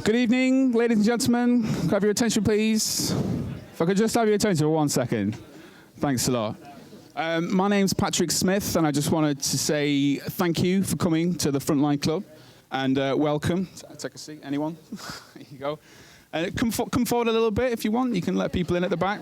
Good evening, ladies and gentlemen. Can I have your attention, please? If I could just have your attention for 1 second. Thanks a lot. My name's Patrick Smith, and I just wanted to say thank you for coming to the Frontline Club, and welcome. Take a seat, anyone? There you go. Come forward a little bit if you want. You can let people in at the back.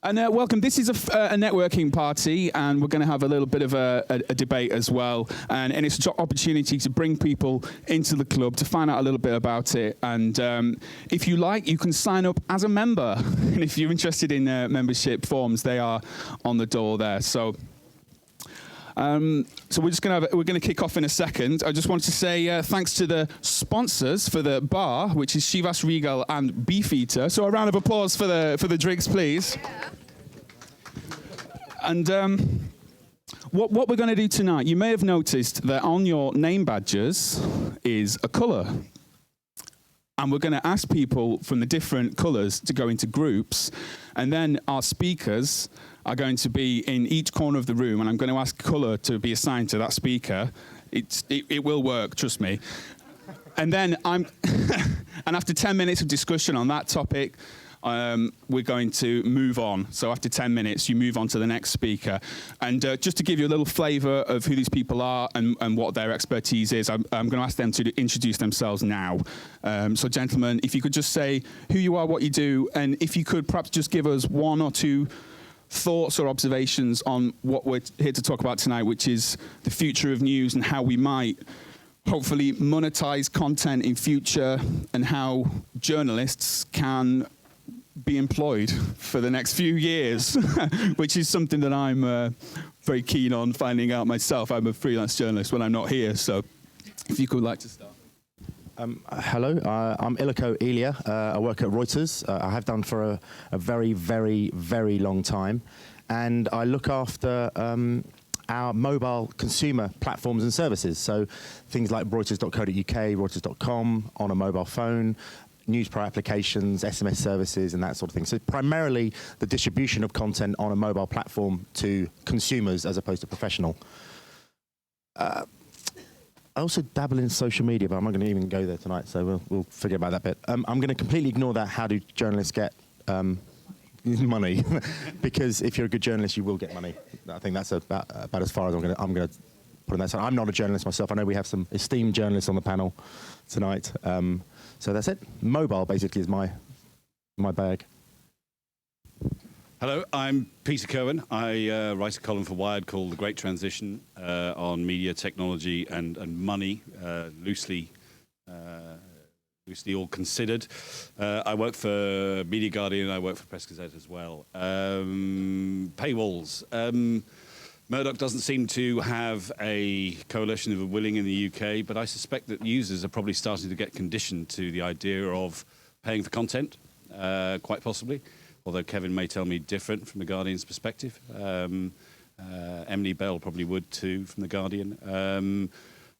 And welcome. This is a networking party, and we're going to have a little bit of a debate as well. And it's an opportunity to bring people into the club to find out a little bit about it. And if you like, you can sign up as a member. And if you're interested in membership forms, they are on the door there. So we're going to kick off in a second. I just wanted to say thanks to the sponsors for the bar, which is Chivas Regal and Beefeater. So a round of applause for the drinks, please. Yeah. And what we're going to do tonight, you may have noticed that on your name badges is a colour. And we're going to ask people from the different colours to go into groups, and then our speakers are going to be in each corner of the room, and I'm going to ask colour to be assigned to that speaker. It will work, trust me. And then and after 10 minutes of discussion on that topic, we're going to move on. So after 10 minutes, you move on to the next speaker. And just to give you a little flavour of who these people are and what their expertise is, I'm going to ask them to introduce themselves now. So gentlemen, if you could just say who you are, what you do, and if you could perhaps just give us one or two thoughts or observations on what we're here to talk about tonight, which is the future of news and how we might hopefully monetize content in future, and how journalists can be employed for the next few years, which is something that I'm very keen on finding out myself. I'm a freelance journalist when I'm not here, so if you could like to start. Hello, I'm Ilicco Elia. I work at Reuters. I have done for a very, very, very long time. And I look after our mobile consumer platforms and services. So things like Reuters.co.uk, Reuters.com on a mobile phone, newspaper applications, SMS services, and that sort of thing. So primarily the distribution of content on a mobile platform to consumers as opposed to professional. I also dabble in social media, but I'm not going to even go there tonight, so we'll forget about that bit. I'm going to completely ignore that. How do journalists get money? Because if you're a good journalist, you will get money. I think that's about as far as I'm going to put on that side. I'm not a journalist myself. I know we have some esteemed journalists on the panel tonight. So that's it. Mobile basically is my bag. Hello, I'm Peter Kirwan. I write a column for Wired called The Great Transition on media, technology and money, loosely all considered. I work for Media Guardian, I work for Press Gazette as well. Paywalls. Murdoch doesn't seem to have a coalition of the willing in the UK, but I suspect that users are probably starting to get conditioned to the idea of paying for content, quite possibly. Although Kevin may tell me different from the Guardian's perspective. Emily Bell probably would too from the Guardian.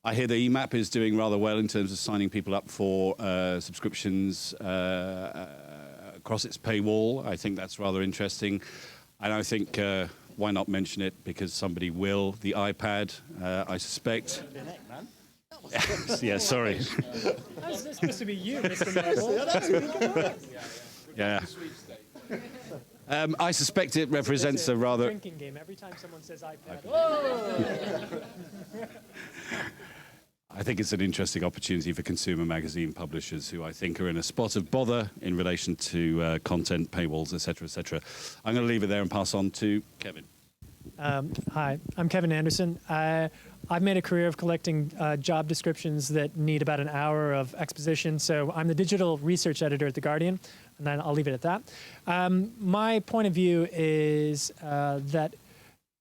I hear the EMAP is doing rather well in terms of signing people up for subscriptions across its paywall. I think that's rather interesting. And I think, why not mention it, because somebody will. The iPad, I suspect. Yeah, sorry. How's this supposed to be you, Mr. Noble? Yeah. I suspect it represents a rather... drinking game every time someone says iPad. Oh! I think it's an interesting opportunity for consumer magazine publishers who I think are in a spot of bother in relation to content, paywalls, etc., etc. I'm going to leave it there and pass on to Kevin. Hi, I'm Kevin Anderson. I've made a career of collecting job descriptions that need about an hour of exposition. So I'm the digital research editor at The Guardian, and then I'll leave it at that. My point of view is that,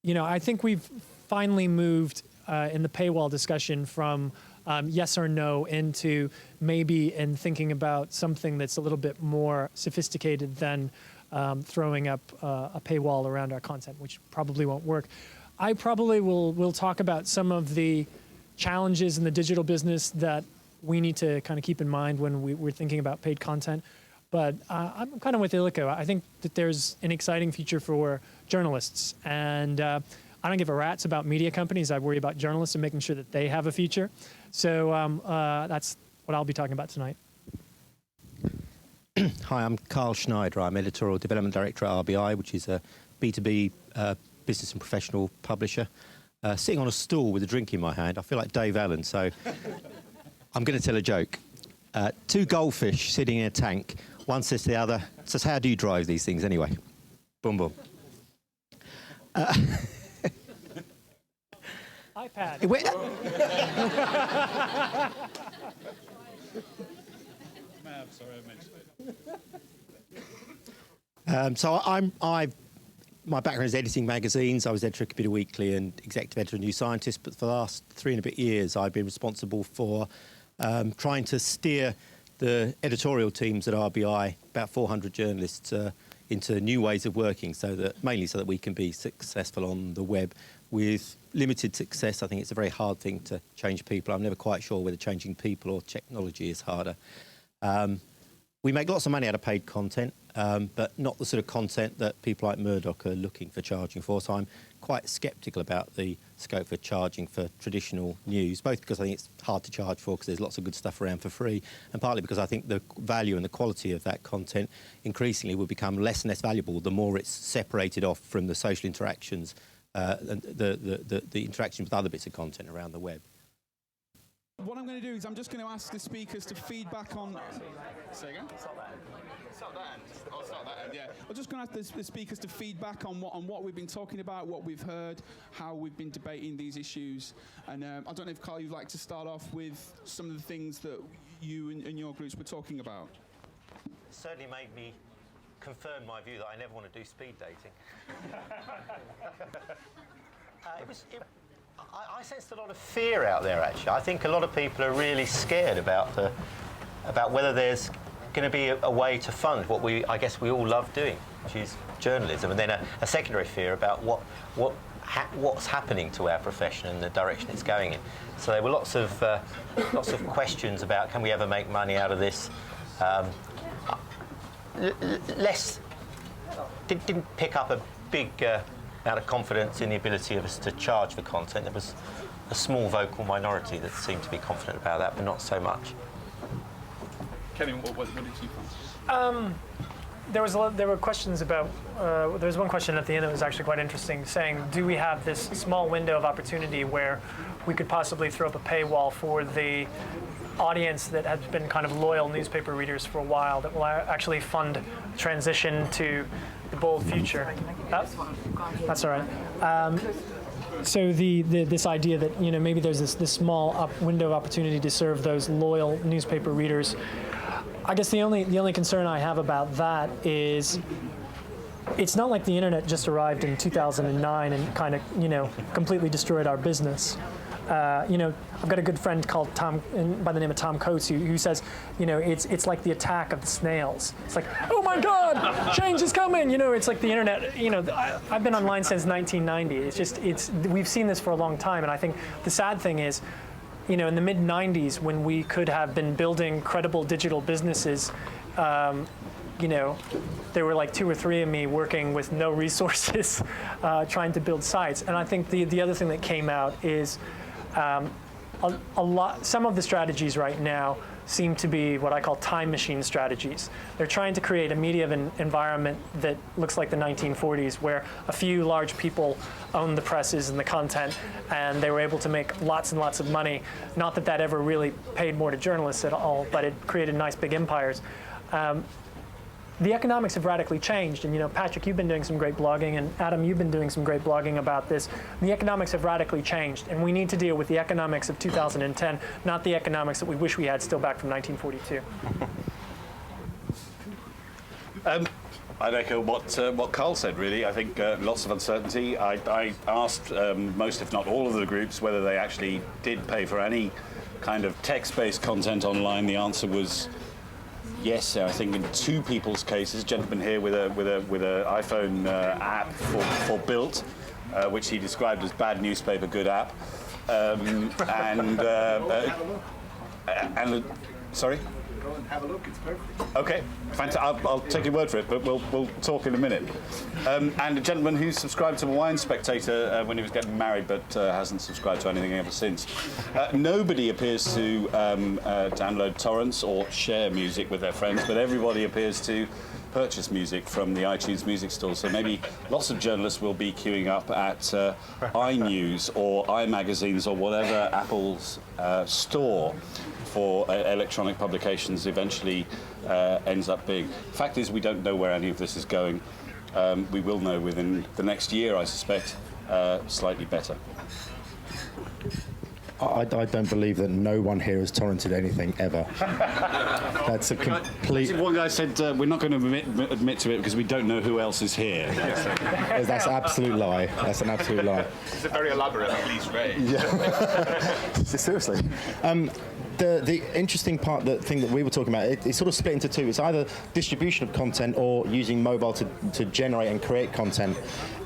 I think we've finally moved in the paywall discussion from yes or no into maybe in thinking about something that's a little bit more sophisticated than throwing up a paywall around our content, which probably won't work. I probably will talk about some of the challenges in the digital business that we need to kind of keep in mind when we're thinking about paid content. But I'm kind of with Ilicco. I think that there's an exciting future for journalists. And I don't give a rat's about media companies. I worry about journalists and making sure that they have a future. So that's what I'll be talking about tonight. Hi, I'm Karl Schneider. I'm Editorial Development Director at RBI, which is a B2B business and professional publisher. Sitting on a stool with a drink in my hand, I feel like Dave Allen, so I'm going to tell a joke. Two goldfish sitting in a tank. One says to the other, says, "How do you drive these things anyway?" Boom, boom. iPad. Sorry, I mentioned my background is editing magazines. I was editor of Computer Weekly and executive editor of New Scientist, but for the last 3 and a bit years, I've been responsible for trying to steer the editorial teams at RBI, about 400 journalists, into new ways of working, mainly so that we can be successful on the web. With limited success, I think it's a very hard thing to change people. I'm never quite sure whether changing people or technology is harder. We make lots of money out of paid content, but not the sort of content that people like Murdoch are looking for charging for. So I'm quite sceptical about the scope for charging for traditional news, both because I think it's hard to charge for because there's lots of good stuff around for free, and partly because I think the value and the quality of that content increasingly will become less and less valuable the more it's separated off from the social interactions and the interaction with other bits of content around the web. What I'm going to do is I'm just going to ask the speakers to feedback on... Say again? It's not that end. It's not that end. Oh, it's not that end, yeah. I'm just going to ask the speakers to feedback on what we've been talking about, what we've heard, how we've been debating these issues. And I don't know if, Karl, you'd like to start off with some of the things that you and your groups were talking about. It certainly made me confirm my view that I never want to do speed dating. I sensed a lot of fear out there, actually. I think a lot of people are really scared about whether there's going to be a way to fund what I guess we all love doing, which is journalism, and then a secondary fear about what's happening to our profession and the direction it's going in. So there were lots of questions about, can we ever make money out of this? Didn't pick up a big amount of confidence in the ability of us to charge for content. There was a small vocal minority that seemed to be confident about that, but not so much. Kevin, what did you find? There were questions about. There was one question at the end that was actually quite interesting, saying, "Do we have this small window of opportunity where we could possibly throw up a paywall for the audience that has been kind of loyal newspaper readers for a while that will actually fund transition to the bold future?" That's all right. So this idea that maybe there's this small window of opportunity to serve those loyal newspaper readers. I guess the only concern I have about that is it's not like the internet just arrived in 2009 and kind of completely destroyed our business. I've got a good friend called Tom, by the name of Tom Coates, who says, it's like the attack of the snails. It's like, oh my God, change is coming. It's like the internet. I've been online since 1990. We've seen this for a long time, and I think the sad thing is, in the mid 90s, when we could have been building credible digital businesses, there were like 2 or 3 of me working with no resources, trying to build sites. And I think the other thing that came out is some of the strategies right now seem to be what I call time machine strategies. They're trying to create a media environment that looks like the 1940s, where a few large people owned the presses and the content, and they were able to make lots and lots of money. Not that ever really paid more to journalists at all, but it created nice big empires. The economics have radically changed, and Patrick, you've been doing some great blogging, and Adam, you've been doing some great blogging about this. The economics have radically changed, and we need to deal with the economics of 2010, not the economics that we wish we had still back from 1942. I'd echo what Karl said, really. I think lots of uncertainty. I asked most, if not all, of the groups whether they actually did pay for any kind of text-based content online. The answer was yes. I think in 2 people's cases, a gentleman here with a iPhone app for Built, which he described as bad newspaper, good app, and sorry. Go and have a look. It's perfect. Okay, fantastic. I'll take your word for it, but we'll talk in a minute. And a gentleman who subscribed to Wine Spectator when he was getting married, but hasn't subscribed to anything ever since. Nobody appears to download torrents or share music with their friends, but everybody appears to purchase music from the iTunes music store. So maybe lots of journalists will be queuing up at iNews or iMagazines or whatever Apple's store for electronic publications eventually ends up being. Fact is, we don't know where any of this is going. We will know within the next year, I suspect, slightly better. I don't believe that no one here has torrented anything ever. That's a complete... One guy said, we're not going to admit to it because we don't know who else is here. That's an absolute lie. That's an absolute lie. It's a very elaborate police raid. Yeah. Seriously. The interesting part, the thing that we were talking about, it's sort of split into two. It's either distribution of content or using mobile to generate and create content.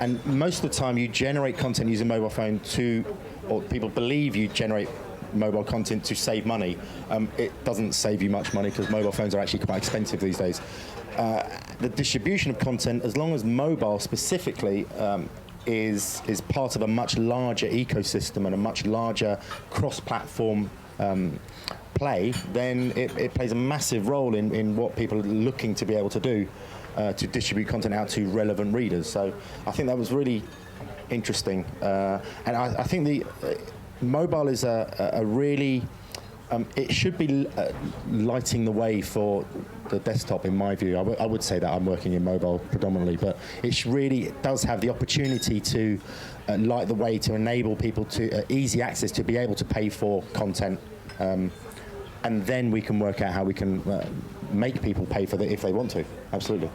And most of the time you generate content using mobile phone or people believe you generate mobile content to save money. It doesn't save you much money because mobile phones are actually quite expensive these days. The distribution of content, as long as mobile specifically, is part of a much larger ecosystem and a much larger cross-platform play, then it plays a massive role in what people are looking to be able to do to distribute content out to relevant readers. So I think that was really interesting, and I think the mobile is a really it should be lighting the way for the desktop, in my view. I would say that I'm working in mobile predominantly, but it does have the opportunity to light the way to enable people to easy access to be able to pay for content, and then we can work out how we can make people pay for it if they want to. Absolutely.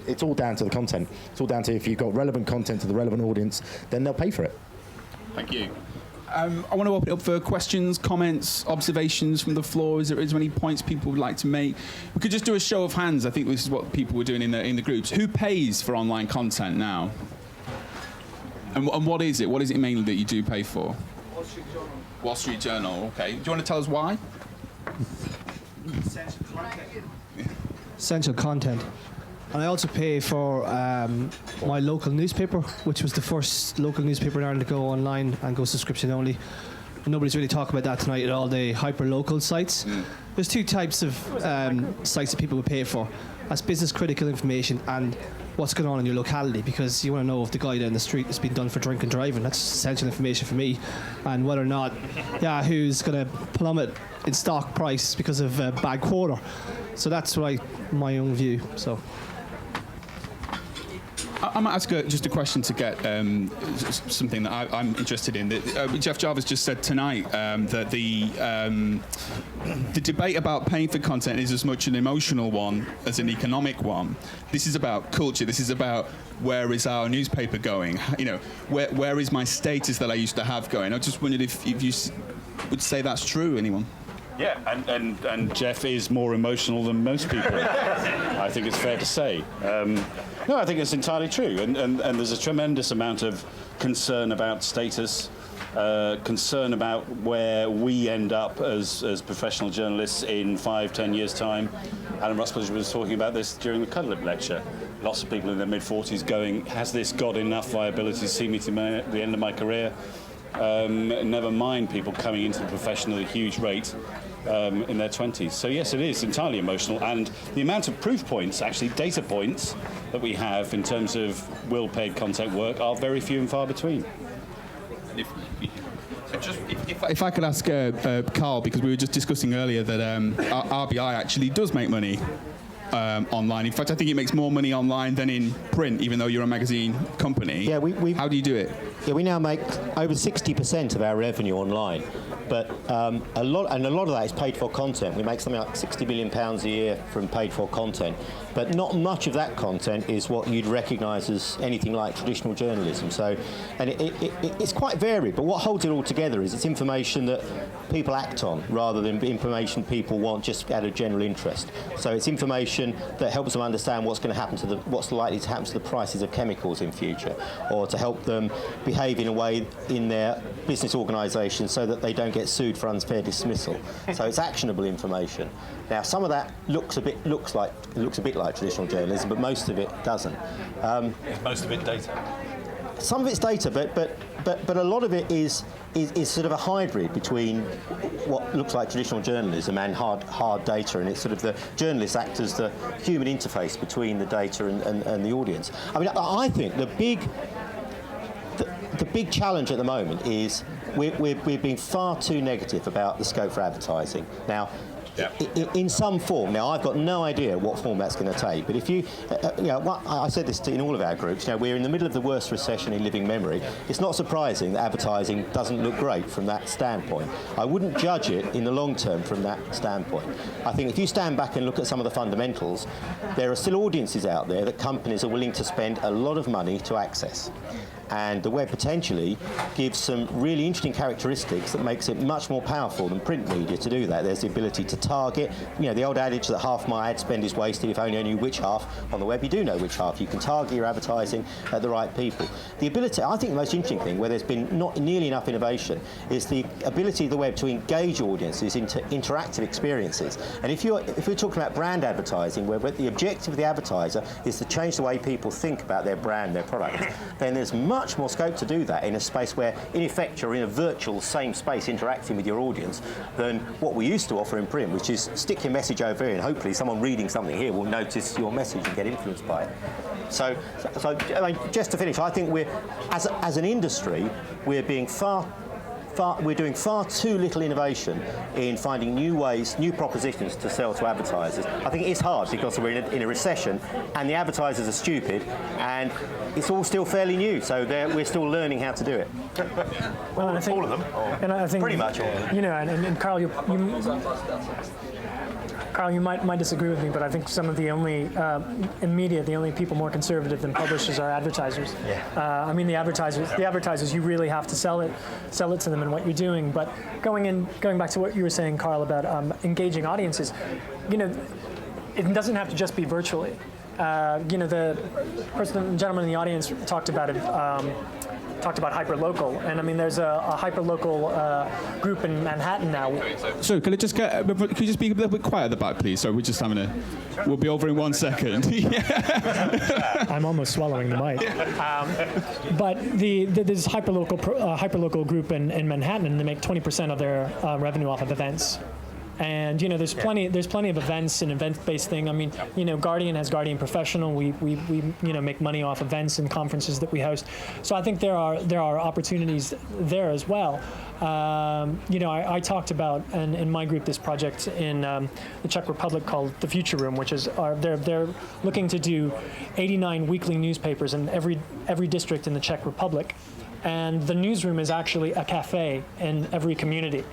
It's all down to the content. It's all down to if you've got relevant content to the relevant audience, then they'll pay for it. Thank you. I want to open it up for questions, comments, observations from the floor. Is there any points people would like to make? We could just do a show of hands. I think this is what people were doing in the groups. Who pays for online content now? And what is it? What is it mainly that you do pay for? Wall Street Journal. Wall Street Journal, okay. Do you want to tell us why? Essential content. And I also pay for my local newspaper, which was the first local newspaper in Ireland to go online and go subscription only. And nobody's really talking about that tonight at all, the hyper-local sites. There's two types of sites that people would pay for. That's business-critical information and what's going on in your locality, because you want to know if the guy down the street has been done for drink and driving. That's essential information for me. And whether or not Yahoo's going to plummet in stock price because of a bad quarter. So that's my own view. So I might ask just a question to get something that I'm interested in. Jeff Jarvis just said tonight that the debate about paying for content is as much an emotional one as an economic one. This is about culture. This is about where is our newspaper going? You know, where is my status that I used to have going? I just wondered if you would say that's true. Anyone? Yeah, and Jeff is more emotional than most people. I think it's fair to say. No, I think it's entirely true, and there's a tremendous amount of concern about status, concern about where we end up as professional journalists in 5-10 years' time. Alan Rusbridge was talking about this during the Cudlip lecture. Lots of people in their mid-40s going, has this got enough viability to see me to the end of my career? Never mind people coming into the profession at a huge rate in their 20s. So yes, it is entirely emotional, and the amount of proof points, actually data points, that we have in terms of will paid content work are very few and far between. If I could ask Karl, because we were just discussing earlier that RBI actually does make money online. In fact, I think it makes more money online than in print, even though you're a magazine company. Yeah, how do you do it? Yeah, we now make over 60% of our revenue online, but a lot of that is paid for content. We make something like £60 million a year from paid for content, but not much of that content is what you'd recognise as anything like traditional journalism. So, and it's quite varied, but what holds it all together is it's information that people act on rather than information people want just out of general interest. So it's information that helps them understand what's going to happen to what's likely to happen to the prices of chemicals in future, or to help them behave in a way in their business organisation so that they don't get sued for unfair dismissal. So it's actionable information. Now, some of that looks a bit like traditional journalism, but most of it doesn't. Is most of it data? Some of it's data, but a lot of it is sort of a hybrid between what looks like traditional journalism and hard data, and it's sort of the journalists act as the human interface between the data and the audience. I mean, I think the big challenge at the moment is we're being far too negative about the scope for advertising. Now, in some form. Now, I've got no idea what form that's going to take, but if you, I said this in all of our groups, we're in the middle of the worst recession in living memory. It's not surprising that advertising doesn't look great from that standpoint. I wouldn't judge it in the long term from that standpoint. I think if you stand back and look at some of the fundamentals, there are still audiences out there that companies are willing to spend a lot of money to access. And the web potentially gives some really interesting characteristics that makes it much more powerful than print media to do that. There's the ability to target, the old adage that half my ad spend is wasted if only I knew which half. On the web you do know which half. You can target your advertising at the right people. The ability, I think the most interesting thing, where there's been not nearly enough innovation, is the ability of the web to engage audiences into interactive experiences. And if we're talking about brand advertising, where the objective of the advertiser is to change the way people think about their brand, their product, then there's much more scope to do that in a space where, in effect, you're in a virtual same space interacting with your audience than what we used to offer in print, which is stick your message over here and hopefully someone reading something here will notice your message and get influenced by it. So I mean, just to finish, I think we're, as an industry, we're doing far too little innovation in finding new ways, new propositions to sell to advertisers. I think it is hard because we're in a recession and the advertisers are stupid and it's all still fairly new, so we're still learning how to do it. Well, and I think, all of them? And I think, pretty much all of them. And Karl, Karl, you might disagree with me, but I think some of the only in media, the only people more conservative than publishers are advertisers. Yeah. I mean, the advertisers, you really have to sell it to them and what you're doing. But going back to what you were saying, Karl, about engaging audiences, it doesn't have to just be virtually. The gentleman in the audience talked about it. Talked about hyperlocal, and I mean, there's a hyperlocal group in Manhattan now. So, could you just be a little bit quiet at the back, please? So we're just we'll be over in 1 second. I'm almost swallowing the mic. But there's hyperlocal group in Manhattan, and they make 20% of their revenue off of events. And there's plenty of events and event-based thing. I mean, Guardian has Guardian Professional. We make money off events and conferences that we host. So I think there are opportunities there as well. I talked about in my group this project in the Czech Republic called the Future Room, which is they're looking to do 89 weekly newspapers in every district in the Czech Republic, and the newsroom is actually a cafe in every community.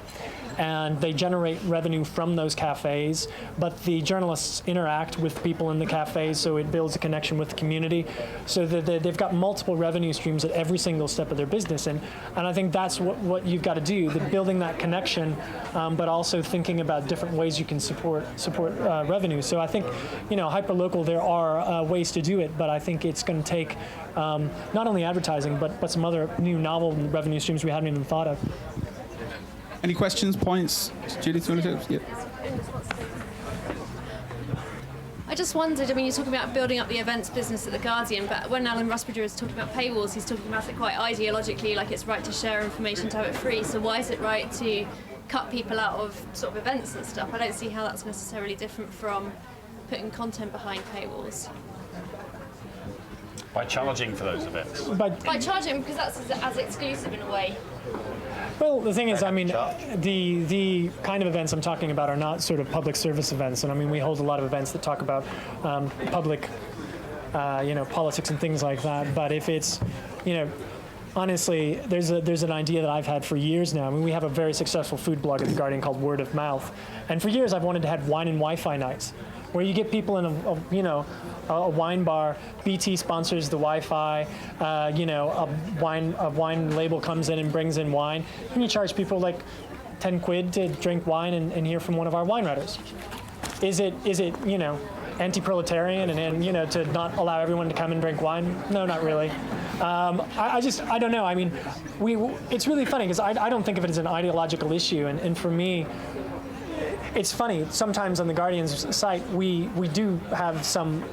And they generate revenue from those cafes, but the journalists interact with people in the cafes, so it builds a connection with the community. So they've got multiple revenue streams at every single step of their business, and I think that's what you've got to do, building that connection, but also thinking about different ways you can support revenue. So I think, hyperlocal, there are ways to do it, but I think it's going to take not only advertising, but some other new novel revenue streams we haven't even thought of. Any questions, points? Judith, you want to do it? Yeah. I just wondered, you're talking about building up the events business at The Guardian, but when Alan Rusbridger is talking about paywalls, he's talking about it quite ideologically, like it's right to share information, to have it free. So why is it right to cut people out of sort of events and stuff? I don't see how that's necessarily different from putting content behind paywalls. By charging for those events? By charging, because that's as exclusive in a way. Well, the thing is, the kind of events I'm talking about are not sort of public service events, and we hold a lot of events that talk about public, politics and things like that. But if it's, honestly, there's an idea that I've had for years now. We have a very successful food blog at The Guardian called Word of Mouth, and for years I've wanted to have wine and Wi-Fi nights, where you get people in a wine bar. BT sponsors the Wi-Fi. A wine label comes in and brings in wine, and you charge people like 10 quid to drink wine and hear from one of our wine writers. Is it anti-proletarian and to not allow everyone to come and drink wine? No, not really. I don't know. I mean, it's really funny because I don't think of it as an ideological issue, and for me, it's funny. Sometimes on the Guardian's site, we do have some,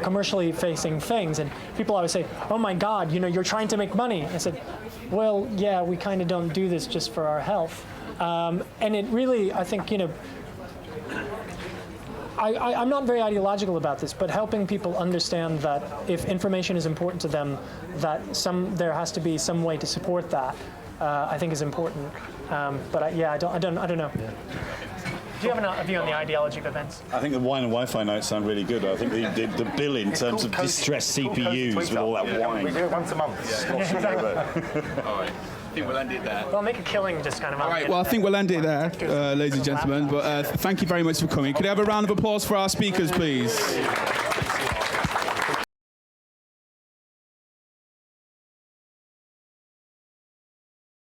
commercially facing things, and people always say, "Oh my God, you're trying to make money." I said, "Well, yeah, we kind of don't do this just for our health," and it really, I think, I'm not very ideological about this, but helping people understand that if information is important to them, that there has to be some way to support that, I think is important. But I don't know. Yeah. Do you have a view on the ideology of events? I think the wine and Wi-Fi nights sound really good. I think the bill in terms of distressed CPUs with all that wine. We do it once a month. All right. I think we'll end it there. Well, make a killing just kind of. All right, well, I think we'll end it there, ladies and gentlemen. But thank you very much for coming. Could I have a round of applause for our speakers, please?